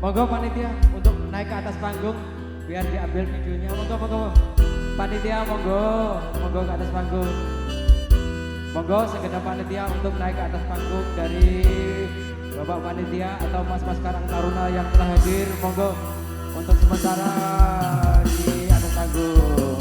Monggo panitia untuk naik ke atas panggung biar diambil videonya. Monggo. Panitia monggo ke atas panggung. Monggo segenap panitia untuk naik ke atas panggung dari Bapak panitia atau Mas-mas Karang Taruna yang telah hadir. Monggo untuk sementara di atas panggung.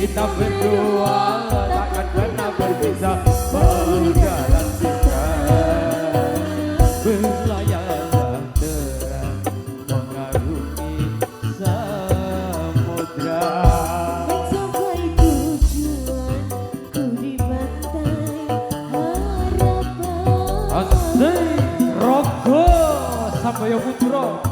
Kita berdua takkan pernah berpisah, berjalan cinta berlayar terang mengarungi samudra. Mencapai tujuan ku di pantai harapan. Asik Rogo Samboyo Putro.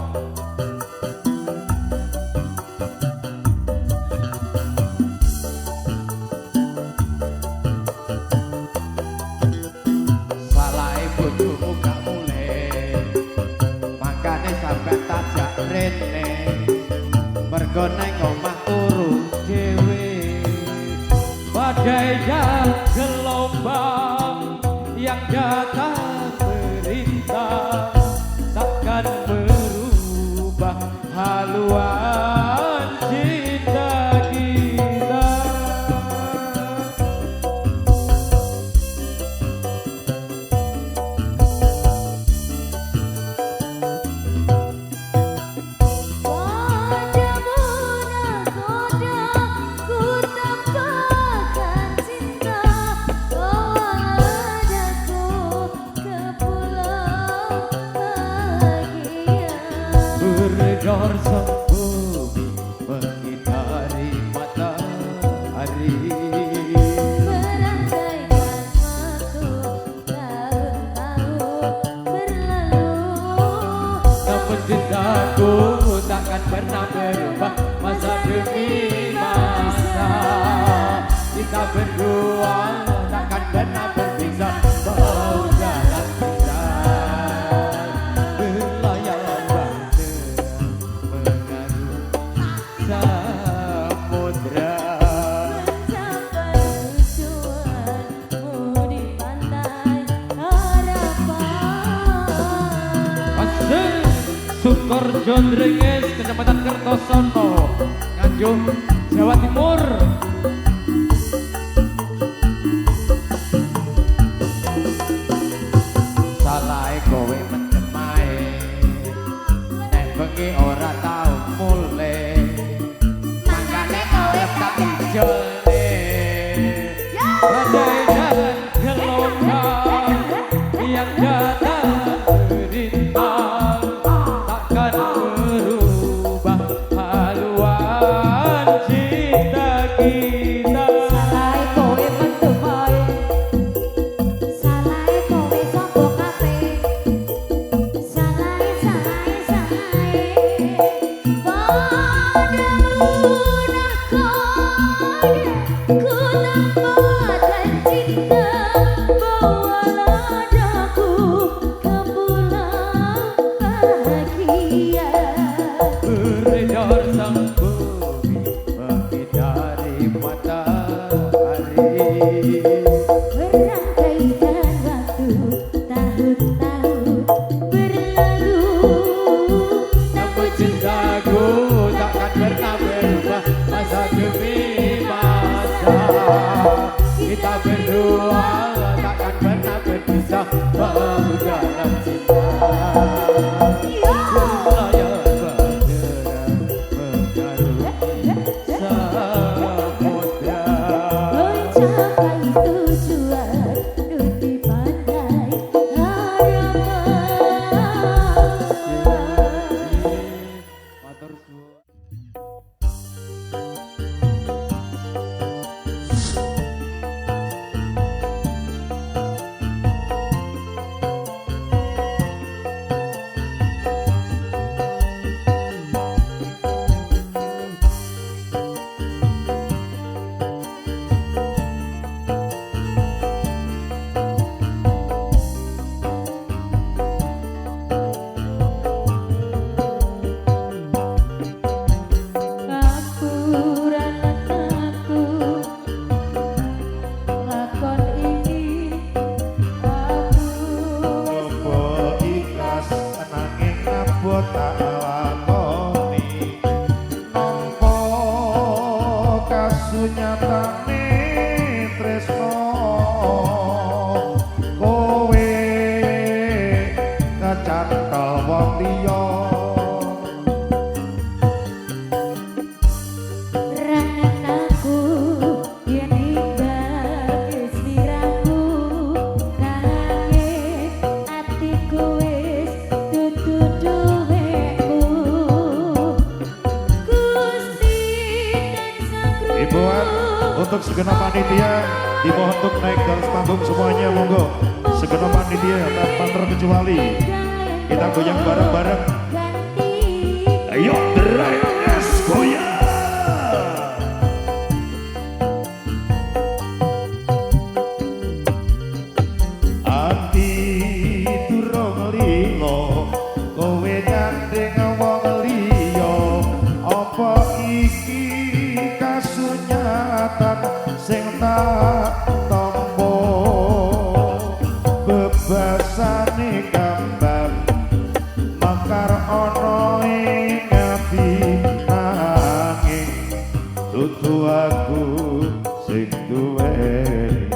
Mergo nang omah turu dhewe badai dan gelombang yang datang berintang takkan berubah haluan cinta kita. Beredar sang bumi mengitari matahari, Merangkaikan waktu tahun-tahun berlalu. namun cintaku takkan pernah berubah masa demi masa. Kita berdua takkan pernah berpisah, mau jalan kita berlayar samudra. Mencapai tujuanmu di pantai harapan. Asik Sukorjo Drenges, Kecamatan Kertosono, Nganjuk, Jawa Timur. Salah kowe mendem ae, nek bengi ora tau mulai, mangkane kowe tak ijolne. Badai dan gelombang yang datang berintang takkan berubah haluan cinta kita. Salahé kowe mendem ae, salahé kowe sapa kabeh, salahé padamu nakon ku tempatkan cinta, bawalah daku ke pulau bahagia. Beredar sang bumi mengitari matahari, Merangkaikan waktu tahun-tahun berlalu. namun cintaku takkan pernah berubah masa demi masa. Kita berdua takkan pernah berpisah, mau dalam cinta berlayar berderang mengarungi samudra. Mencapai tujuan di pantai harapan. tak lakoni nampa kasunyatane tresno kowe kacantol wong liya untuk segenap panitia dimohon untuk naik ke atas panggung semuanya, monggo. Segenap panitia tanpa terkecuali kita goyang bareng-bareng. Ayo Drenes goyang. Ati durung lilo kowe nyanding wong liya apa iki kasunyatan sing tak tampa bebasane gambar makar ana ing ati nanging dudu aku sing duweni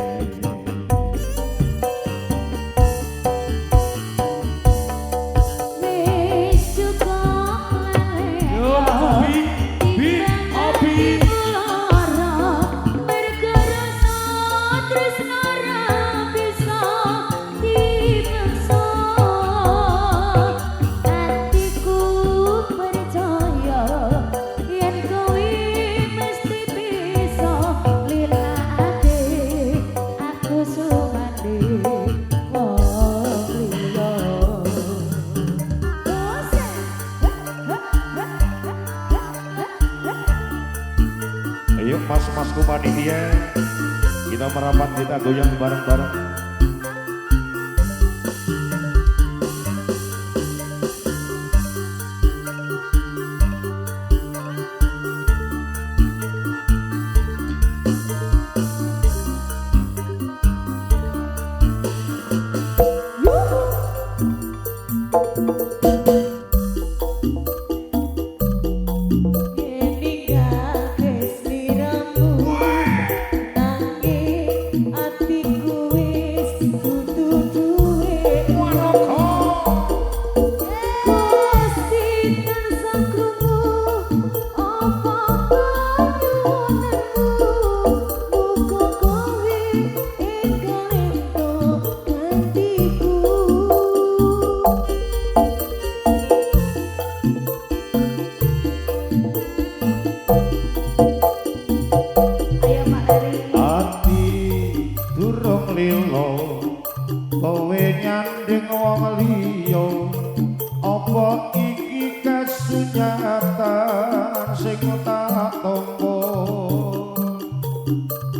mas-masku panitia kita merapat, kita goyang bareng-bareng. Kowe nyanding wong liya apa iki kasunyatan sing tak tampa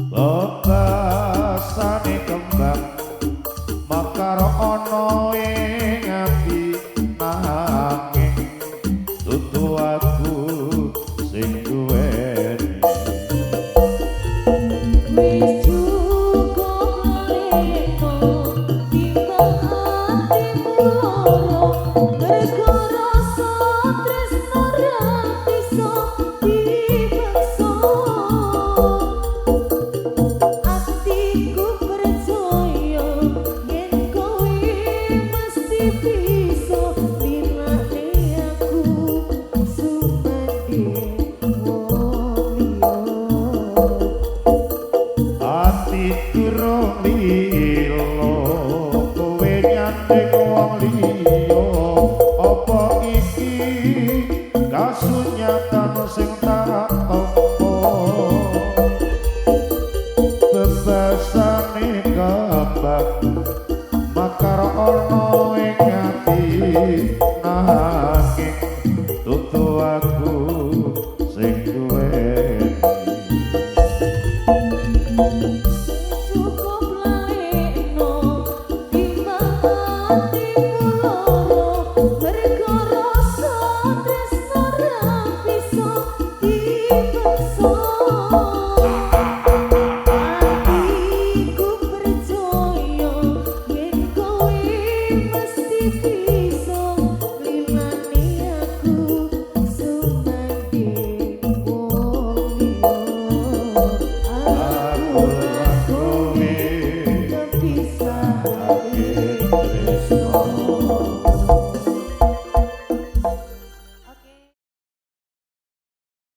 bebasane kembang makar ana ing ati nanging dudu aku sing duweni kasunyatan sing tak tampa bebasane kembang makar ana ing ati nanging dudu aku sing duweni Aku percaya yen kowe mesti